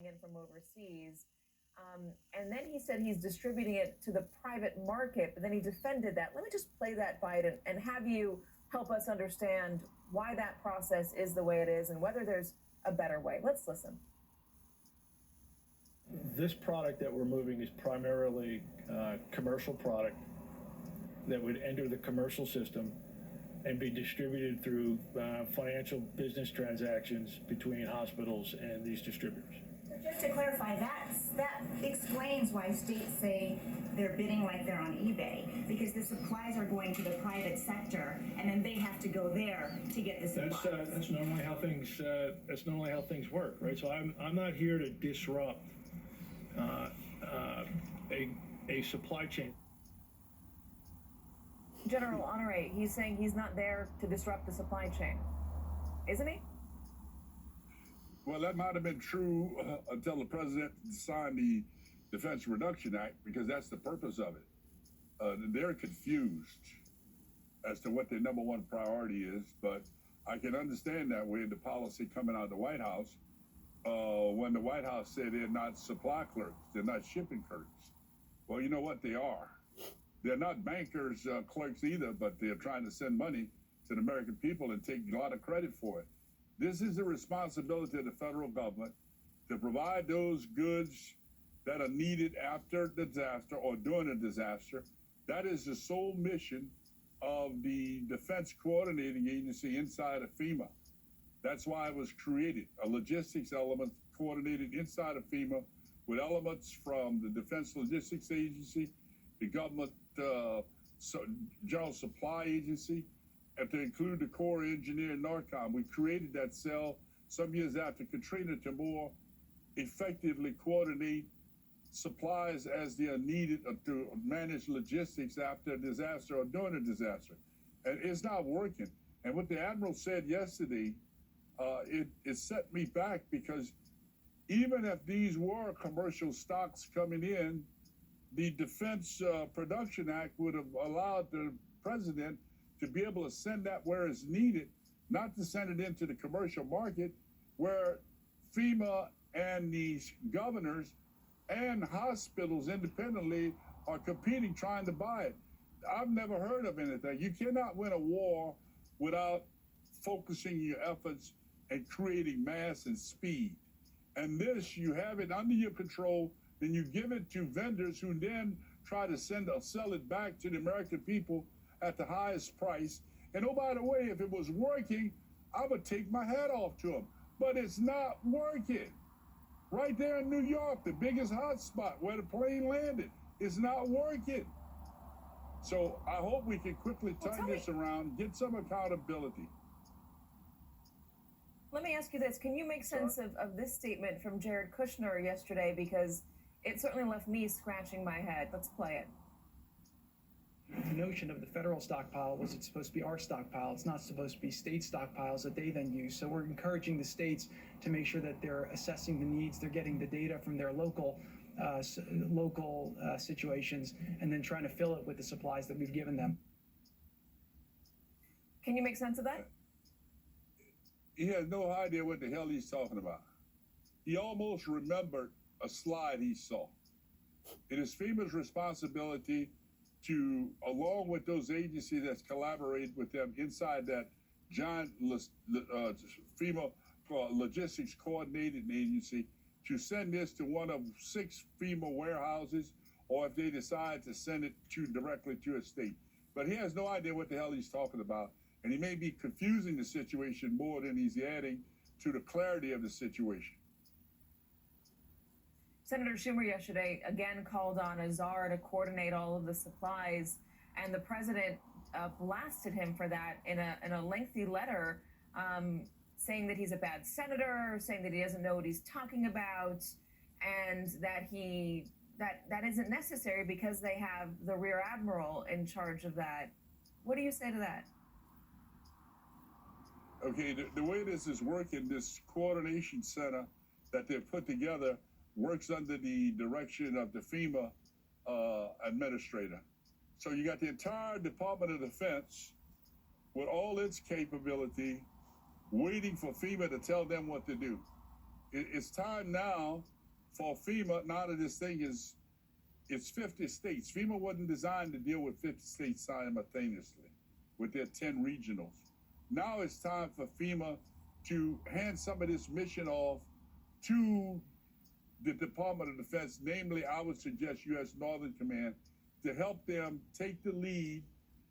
in from overseas. And then he said he's distributing it to the private market, but then he defended that. Let me just play that, Biden, and have you help us understand why that process is the way it is and whether there's a better way. Let's listen. This product that we're moving is primarily commercial product that would enter the commercial system and be distributed through financial business transactions between hospitals and these distributors. Just to clarify, that explains why states say they're bidding like they're on eBay, because the supplies are going to the private sector, and then they have to go there to get the supplies. That's normally how things work, right? So I'm not here to disrupt a supply chain. General Honore, he's saying he's not there to disrupt the supply chain, isn't he? Well, that might have been true until the president signed the Defense Reduction Act, because that's the purpose of it. They're confused as to what their number one priority is, but I can understand that way, the policy coming out of the White House, when the White House said they're not supply clerks, they're not shipping clerks. Well, you know what they are. They're not bankers, clerks either, but they're trying to send money to the American people and take a lot of credit for it. This is the responsibility of the federal government to provide those goods that are needed after the disaster or during a disaster. That is the sole mission of the Defense Coordinating Agency inside of FEMA. That's why it was created, a logistics element coordinated inside of FEMA with elements from the Defense Logistics Agency, the government General Supply Agency, and to include the Corps Engineer NORCOM. We created that cell some years after Katrina to more effectively coordinate supplies as they are needed to manage logistics after a disaster or during a disaster. And it's not working. And what the Admiral said yesterday, it set me back, because even if these were commercial stocks coming in, the Defense Production Act would have allowed the president to be able to send that where it's needed, not to send it into the commercial market where FEMA and these governors and hospitals independently are competing, trying to buy it. I've never heard of anything. You cannot win a war without focusing your efforts and creating mass and speed. And this, you have it under your control, then you give it to vendors who then try to sell it back to the American people at the highest price. And oh, by the way, if it was working, I would take my hat off to them. But it's not working. Right there in New York, the biggest hot spot where the plane landed, it's not working. So I hope we can quickly turn this around, get some accountability. Let me ask you this. Can you make sense of this statement from Jared Kushner yesterday? Because it certainly left me scratching my head. Let's play it. The notion of the federal stockpile was it's supposed to be our stockpile. It's not supposed to be state stockpiles that they then use. So we're encouraging the states to make sure that they're assessing the needs, they're getting the data from their local situations, and then trying to fill it with the supplies that we've given them. Can you make sense of that? He has no idea what the hell he's talking about. He almost remembered a slide he saw. It is FEMA's responsibility to, along with those agencies that collaborate with them inside that giant FEMA Logistics Coordinating Agency, to send this to one of 6 FEMA warehouses, or if they decide to send it directly to a state. But he has no idea what the hell he's talking about, and he may be confusing the situation more than he's adding to the clarity of the situation. Senator Schumer yesterday again called on Azar to coordinate all of the supplies, and the president blasted him for that in a lengthy letter, saying that he's a bad senator, saying that he doesn't know what he's talking about, and that isn't necessary because they have the rear admiral in charge of that. What do you say to that? Okay, the way this is working, this coordination center that they've put together works under the direction of the FEMA administrator. So you got the entire Department of Defense with all its capability waiting for FEMA to tell them what to do. It's time now for FEMA, now that this thing is, it's 50 states. FEMA wasn't designed to deal with 50 states simultaneously with their 10 regionals. Now it's time for FEMA to hand some of this mission off to the Department of Defense, namely, I would suggest U.S. Northern Command, to help them take the lead.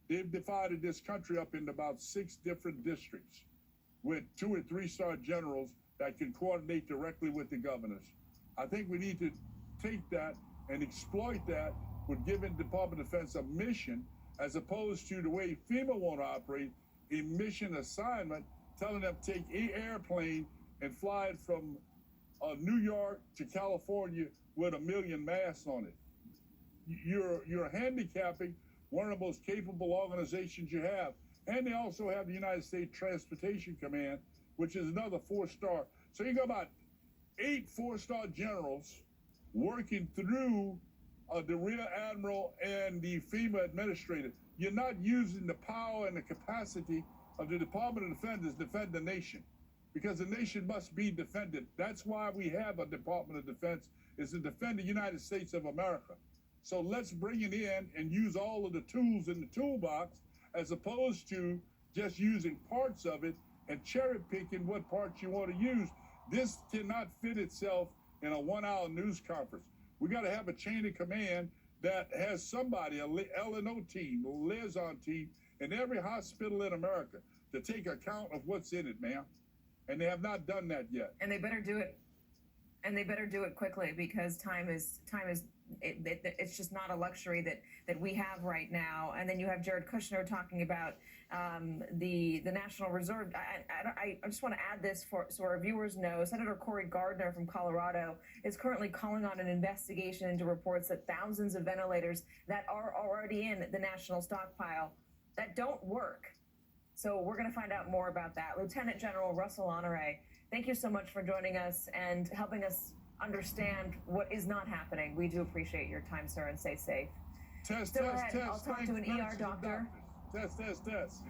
They've divided this country up into about 6 different districts with 2 or 3-star generals that can coordinate directly with the governors. I think we need to take that and exploit that with giving the Department of Defense a mission, as opposed to the way FEMA want to operate, a mission assignment, telling them to take an airplane and fly it from New York to California with 1 million masks on it. You're handicapping one of the most capable organizations you have. And they also have the United States Transportation Command, which is another 4-star. So you got about 8 4-star generals working through the Rear Admiral and the FEMA administrator. You're not using the power and the capacity of the Department of Defense to defend the nation, because the nation must be defended. That's why we have a Department of Defense, is to defend the United States of America. So let's bring it in and use all of the tools in the toolbox, as opposed to just using parts of it and cherry picking what parts you want to use. This cannot fit itself in a 1-hour news conference. We got to have a chain of command that has somebody, a L&O team, a liaison team in every hospital in America to take account of what's in it, ma'am. And they have not done that yet. And they better do it. And they better do it quickly, because it's just not a luxury that we have right now. And then you have Jared Kushner talking about the National Reserve. I just want to add this so our viewers know. Senator Cory Gardner from Colorado is currently calling on an investigation into reports that thousands of ventilators that are already in the national stockpile that don't work. So we're going to find out more about that. Lieutenant General Russel Honore, thank you so much for joining us and helping us understand what is not happening. We do appreciate your time, sir, and stay safe. Test. I'll talk to an ER doctor. Test.